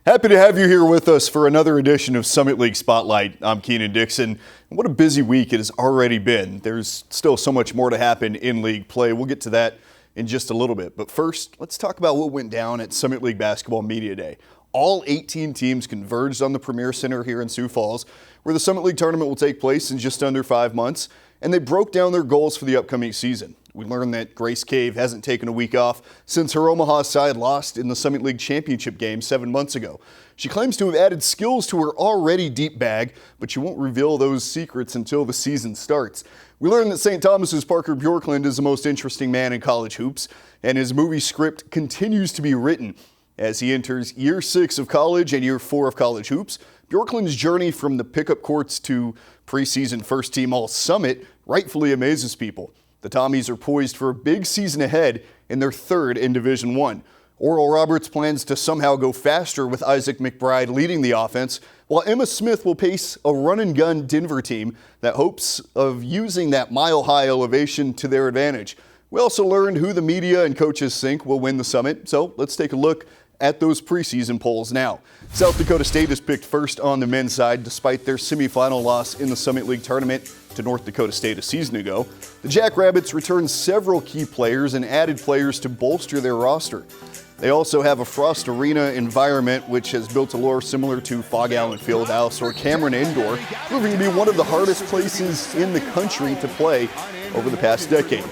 Happy to have you here with us for another edition of Summit League Spotlight. I'm Keenan Dixon. What a busy week it has already been. There's still so much more to happen in league play. We'll get to that in just a little bit. But first, let's talk about what went down at Summit League Basketball Media Day. All 18 teams converged on the Premier Center here in Sioux Falls, where the Summit League tournament will take place in just under 5 months, and they broke down their goals for the upcoming season. We learned that Grace Cave hasn't taken a week off since her Omaha side lost in the Summit League Championship game 7 months ago. She claims to have added skills to her already deep bag, but she won't reveal those secrets until the season starts. We learned that St. Thomas's Parker Bjorklund is the most interesting man in college hoops, and his movie script continues to be written. As he enters year 6 of college and year 4 of college hoops, Bjorklund's journey from the pickup courts to preseason first team All-Summit rightfully amazes people. The Tommies are poised for a big season ahead in their 3rd in Division I. Oral Roberts plans to somehow go faster with Isaac McBride leading the offense, while Emma Smith will pace a run-and-gun Denver team that hopes of using that mile-high elevation to their advantage. We also learned who the media and coaches think will win the Summit, so let's take a look at those preseason polls now. South Dakota State is picked first on the men's side despite their semifinal loss in the Summit League tournament to North Dakota State a season ago. The Jackrabbits returned several key players and added players to bolster their roster. They also have a Frost Arena environment which has built a lore similar to Fog Allen Fieldhouse or Cameron Indoor, proving to be one of the hardest places in the country to play over the past decade.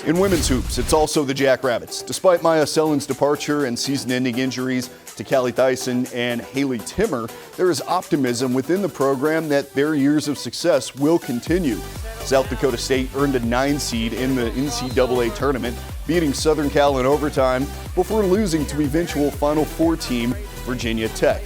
In women's hoops, it's also the Jackrabbits. Despite Maya Sellen's departure and season-ending injuries to Callie Tyson and Haley Timmer, there is optimism within the program that their years of success will continue. South Dakota State earned a 9 seed in the NCAA tournament, beating Southern Cal in overtime before losing to eventual Final Four team Virginia Tech.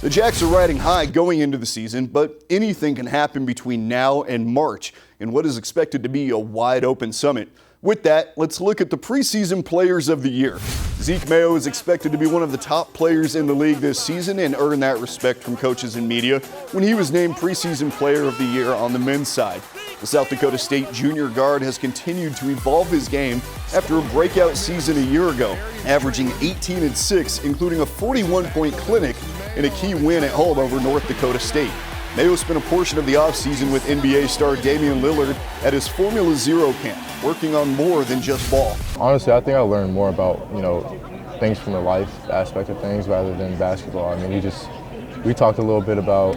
The Jacks are riding high going into the season, but anything can happen between now and March in what is expected to be a wide-open Summit. With that, let's look at the preseason players of the year. Zeke Mayo is expected to be one of the top players in the league this season and earn that respect from coaches and media when he was named preseason player of the year on the men's side. The South Dakota State junior guard has continued to evolve his game after a breakout season a year ago, averaging 18 and 6, including a 41-point clinic and a key win at home over North Dakota State. Mayo spent a portion of the offseason with NBA star Damian Lillard at his Formula Zero camp, working on more than just ball. Honestly, I think I learned more about, things from the life aspect of things rather than basketball. I mean, we talked a little bit about,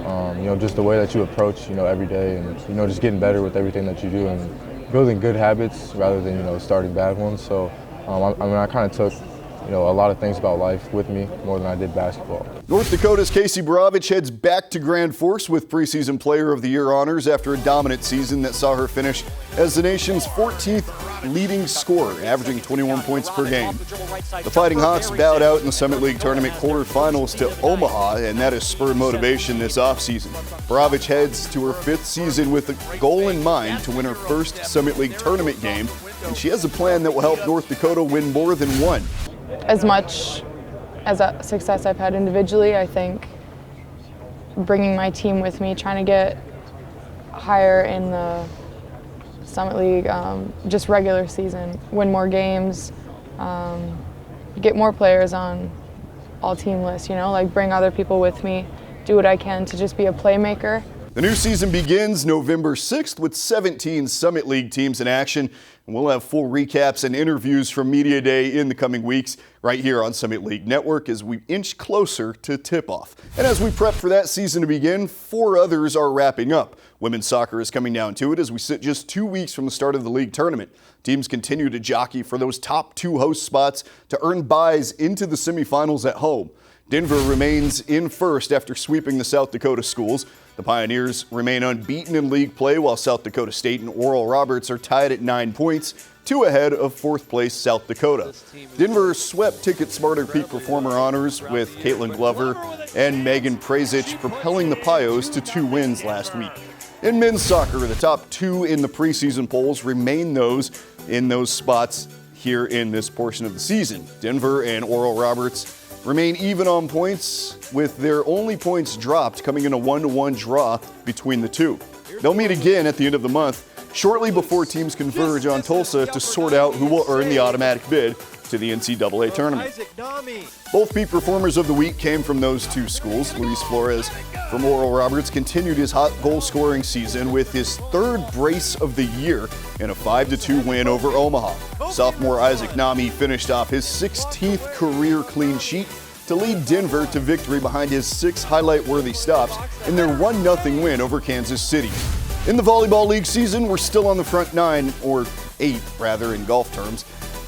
just the way that you approach, every day and, just getting better with everything that you do and building good habits rather than, starting bad ones. So, I kind of took, a lot of things about life with me more than I did basketball. North Dakota's Casey Borovich heads back to Grand Forks with preseason player of the year honors after a dominant season that saw her finish as the nation's 14th leading scorer, averaging 21 points per game. The Fighting Hawks bowed out in the Summit League tournament quarterfinals to Omaha, and that has spurred motivation this offseason. Borovich heads to her 5th season with a goal in mind to win her first Summit League tournament game, and she has a plan that will help North Dakota win more than one. As much as a success I've had individually, I think bringing my team with me, trying to get higher in the Summit League, just regular season, win more games, get more players on all team lists, bring other people with me, do what I can to just be a playmaker. The new season begins November 6th with 17 Summit League teams in action. And we'll have full recaps and interviews from Media Day in the coming weeks right here on Summit League Network as we inch closer to tip-off. And as we prep for that season to begin, 4 others are wrapping up. Women's soccer is coming down to it as we sit just 2 weeks from the start of the league tournament. Teams continue to jockey for those top 2 host spots to earn byes into the semifinals at home. Denver remains in first after sweeping the South Dakota schools. The Pioneers remain unbeaten in league play while South Dakota State and Oral Roberts are tied at 9 points, 2 ahead of 4th place South Dakota. Denver swept Ticket Smarter Peak Performer honors with Caitlin Glover and Megan Prezich propelling the Pios to 2 wins last week. In men's soccer, the top 2 in the preseason polls remain those in those spots here in this portion of the season. Denver and Oral Roberts remain even on points, with their only points dropped coming in a 1-1 draw between the two. They'll meet again at the end of the month, shortly before teams converge on Tulsa to sort out who will earn the automatic bid to the NCAA tournament. Both peak performers of the week came from those two schools. Luis Flores from Oral Roberts continued his hot goal-scoring season with his third brace of the year in a 5-2 win over Omaha. Sophomore Isaac Nami finished off his 16th career clean sheet to lead Denver to victory behind his 6 highlight-worthy stops in their 1-0 win over Kansas City. In the Volleyball League season, we're still on the front 9, or 8 rather in golf terms.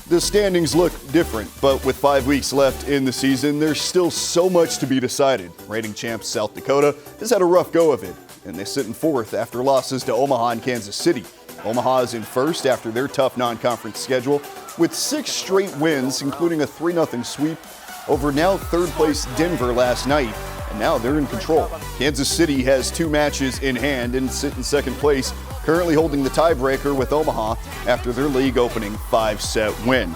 The standings look different, but with 5 weeks left in the season, there's still so much to be decided. Reigning champs South Dakota has had a rough go of it, and they sit in 4th after losses to Omaha and Kansas City. Omaha is in 1st after their tough non-conference schedule with 6 straight wins, including a 3-0 sweep over now 3rd place Denver last night, and now they're in control. Kansas City has 2 matches in hand and sit in 2nd place, currently holding the tiebreaker with Omaha after their league opening 5-set win.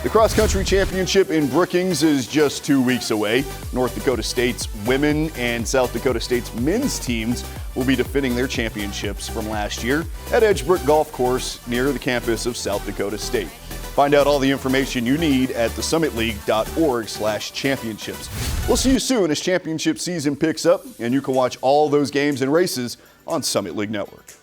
The cross-country championship in Brookings is just 2 weeks away. North Dakota State's women and South Dakota State's men's teams will be defending their championships from last year at Edgebrook Golf Course near the campus of South Dakota State. Find out all the information you need at thesummitleague.org/championships. We'll see you soon as championship season picks up, and you can watch all those games and races on Summit League Network.